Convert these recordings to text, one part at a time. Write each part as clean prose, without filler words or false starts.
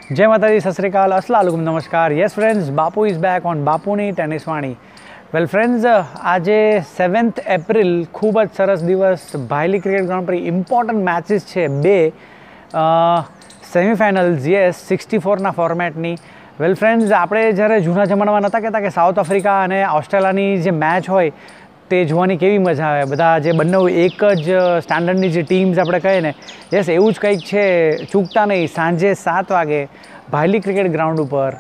जय माता दी, सत श्री अकाल, अस्सलाम वालेकुम, नमस्कार। Yes friends, Bapu is back on बापूनी टेनिस वाणी। वेल फ्रेंड्स, आज 7 एप्रिल खूब ज सरस दिवस। भायली क्रिकेट ग्राउंड पर इम्पोर्टન્ટ मैचेस है बे सेमीफाइनल्स, यस 64 फॉर्मेटनी। वेल फ्रेंड्स, આપણે જ્યારે જૂના જમાનામાં નહોતા કહેતા કે સાઉથ આફ્રિકા અને ઓસ્ટ્રેલિયાની જે મેચ હોય તે જોવાની કેવી મજા આવે, બધા જે બંને એક જ સ્ટાન્ડર્ડની જે ટીમ્સ આપણે કહીએ ને, યસ એવું જ કંઈક છે। ચૂકતા નહીં, સાંજે 7 વાગે ભાયલી ક્રિકેટ ગ્રાઉન્ડ ઉપર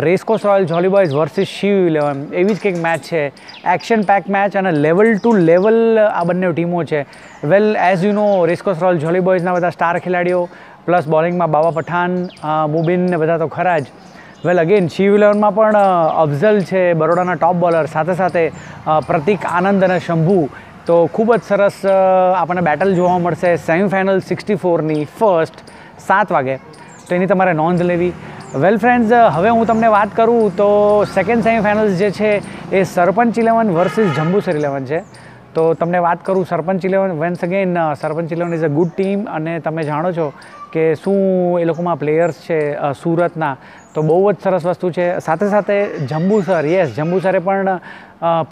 racecourse royal jolly boys versus Shiv 11 એવી જ કંઈક મેચ છે। એક્શન પેક મેચ અને લેવલ ટુ લેવલ આ બંને ટીમો છે। Well as you know, racecourse royal jolly બોયઝના બધા સ્ટાર ખેલાડીઓ પ્લસ બોલિંગમાં બાબા પઠાણ, મુબિન ને બધા તો ખરા જ। વેલ અગેન શિવ 11માં પણ અફઝલ છે, બરોડાના ટોપ બોલર, સાથે સાથે પ્રતિક આનંદ અને શંભુ। તો ખૂબ જ સરસ આપણને બેટલ જોવા મળશે સેમીફાઇનલ 64ની ફર્સ્ટ 7 વાગે, તો એની તમારે નોંધ લેવી। વેલ ફ્રેન્ડ્સ, હવે હું તમને વાત કરું તો સેકન્ડ સેમીફાઇનલ્સ જે છે એ સરપંચ 11 વર્સિસ જંબુસર 11 છે। તો તમને વાત કરું સરપંચ 11, once again sarpanch 11 is a good team અને તમે જાણો છો કે શું એ લોકોમાં પ્લેયર્સ છે સુરતના, તો બહુ જ સરસ વસ્તુ છે। સાથે સાથે જંબુસર, યસ જંબુસરે પણ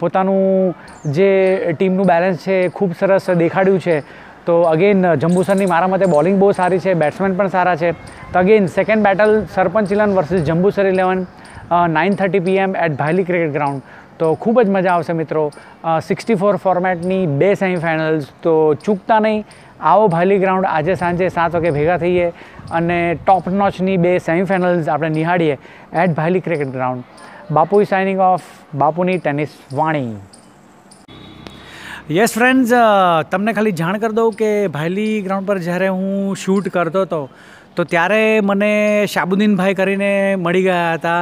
પોતાનું જે ટીમનું બેલેન્સ છે એ ખૂબ સરસ દેખાડ્યું છે। તો અગેન જંબુસરની મારા મતે બોલિંગ બહુ સારી છે, બેટ્સમેન પણ સારા છે। તો again second battle Sarpanch 11 versus Jambusar 11, 9:30 PM at Bhayli cricket ground. તો ખૂબ જ મજા આવશે મિત્રો। 64 ફોર્મેટની 2 સેમીફાઇનલ્સ, તો ચૂકતા નહીં, આવો ભાયલી ગ્રાઉન્ડ આજે સાંજે 7 વાગે ભેગા થઈએ અને ટોપ નોચની 2 સેમીફાઇનલ્સ આપણે નિહાળીએ at Bhayli cricket ground. Bapu is signing of, બાપુની ટેનિસ વાણી। યસ ફ્રેન્ડ્સ, તમને ખાલી જાણ કરી દઉં કે ભાયલી ગ્રાઉન્ડ પર જ્યારે હું શૂટ કરતો હતો તો ત્યારે મને શાબુદ્દીનભાઈ કરીને મળી ગયા હતા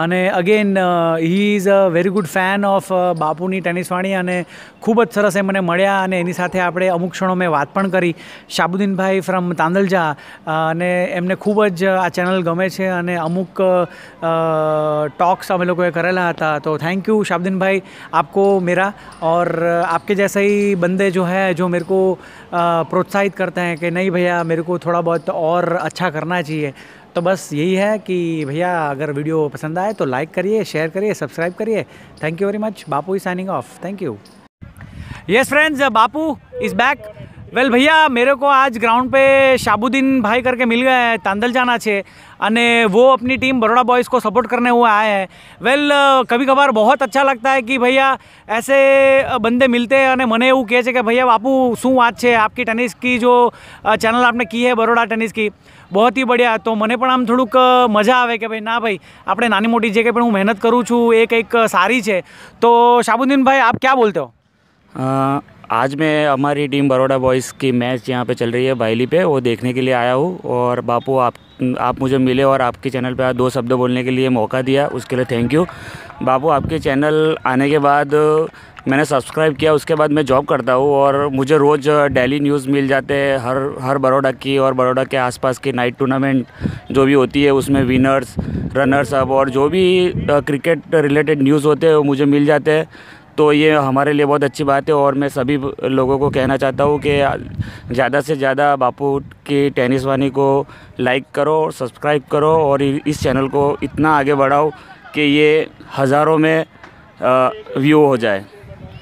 અને again he is a very good fan of બાપુની ટેનિસ વાણી અને ખૂબ જ સરસ એ મને મળ્યા અને એની સાથે આપણે અમુક ક્ષણો મેં વાત પણ કરી। શાબુદ્દીનભાઈ ફ્રોમ તાંદલજા, અને એમને ખૂબ જ આ ચેનલ ગમે છે અને અમુક ટોક્સ અમે લોકોએ કરેલા હતા। તો થેન્ક યુ शाबुद्दीन भाई, आपको मेरा और आपके जैसे ही बंदे जो है जो मेरे को प्रोत्साहित करते हैं कि नहीं भैया मेरे को थोड़ा बहुत और अच्छा करना चाहिए। तो बस यही है कि भैया अगर वीडियो पसंद आए तो लाइक करिए, शेयर करिए, सब्सक्राइब करिए। Thank you very much. Bapu is signing off, thank you. Yes friends, Bapu is back. Well भैया, मेरे को आज ग्राउंड पे शाबुद्दीन भाई करके मिल गए हैं, तांदलजाना छे અને वो अपनी टीम बड़ोड़ा बॉयज़ को सपोर्ट करने हुए आए हैं। वेल कभी कभार बहुत अच्छा लगता है कि भैया ऐसे बंदे मिलते हैं અને મને એવું કહે છે કે भैया बापू શું વાત છે, आपकी टेनिस की जो चैनल आपने की है बड़ोड़ा टेनिस की, बहुत ही बढ़िया। तो મને પણ આમ થોડુંક મજા આવે કે ભાઈ ના ભાઈ આપણે નાની મોટી જે કંઈ પણ હું મહેનત કરું છું એ કંઈક સારી છે। तो शाबुद्दीन भाई आप क्या बोलते हो? आज मैं हमारी टीम बड़ोड़ा बॉयज़ की मैच यहाँ पे चल रही है भायली पे, वो देखने के लिए आया हूँ। और बापू आप मुझे मिले और आपके चैनल पे 2 शब्द बोलने के लिए मौका दिया, उसके लिए थैंक यू। बापू, आपके चैनल आने के बाद मैंने सब्सक्राइब किया, उसके बाद मैं जॉब करता हूँ और मुझे रोज़ डेली न्यूज़ मिल जाते हैं हर बड़ोड़ा की और बड़ोड़ा के आसपास की नाइट टूर्नामेंट जो भी होती है उसमें विनर्स, रनर्स अप और जो भी क्रिकेट रिलेटेड न्यूज़ होते हैं वो मुझे मिल जाते हैं। तो ये हमारे लिए बहुत अच्छी बात है और मैं सभी लोगों को कहना चाहता हूँ कि ज़्यादा से ज़्यादा बापू की टेनिस वाणी को लाइक करो और सब्सक्राइब करो और इस चैनल को इतना आगे बढ़ाओ कि ये हज़ारों में व्यू हो जाए।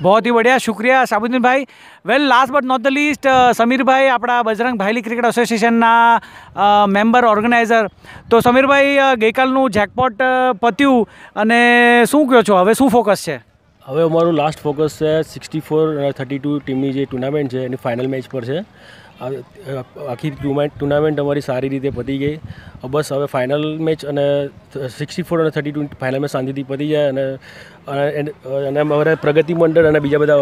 बहुत ही बढ़िया, शुक्रिया शाबुद्दीन भाई। Well last but not the least, Sameer भाई આપણા બજરંગ ભાયલી ક્રિકેટ એસોસિએશનના મેમ્બર ઓર્ગેનાઇઝર। તો સમીર ભાઈ, ગઈકાલનું જેકપોટ પત્યું અને શું કહો છો, હવે શું ફોકસ છે? હવે અમારું લાસ્ટ ફોકસ છે 64 અને 32 ટીમની જે ટુર્નામેન્ટ છે એની ફાઇનલ મેચ પર છે। આખી ટુર્નામેન્ટ અમારી સારી રીતે પતી ગઈ। બસ હવે ફાઇનલ મેચ અને 64 અને 32 ફાઇનલ મેચ શાંતિથી પતી જાય અને અમારા પ્રગતિ મંડળ અને બીજા બધા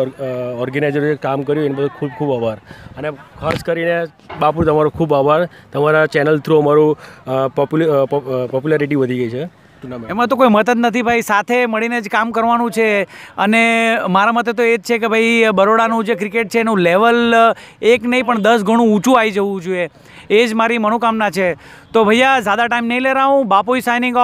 ઓર્ગેનાઇઝરોએ કામ કર્યું એનો બધો ખૂબ ખૂબ આભાર। અને ખાસ કરીને બાપુ તમારો ખૂબ આભાર, તમારા ચેનલ થ્રુ અમારું પોપ્યુલારિટી વધી ગઈ છે। એમાં તો કોઈ મત જ નથી ભાઈ, સાથે મળીને જ કામ કરવાનું છે અને મારા મતે તો એ જ છે કે ભાઈ બરોડાનું જે ક્રિકેટ છે એનું લેવલ એક નહીં પણ 10 ગણું ઊંચું આવી જવું જોઈએ, એ જ મારી મનોકામના છે। તો ભૈયા ज़्यादा टाइम नहीं ले रहा हूँ, बापू ही साइनिंग ऑफ।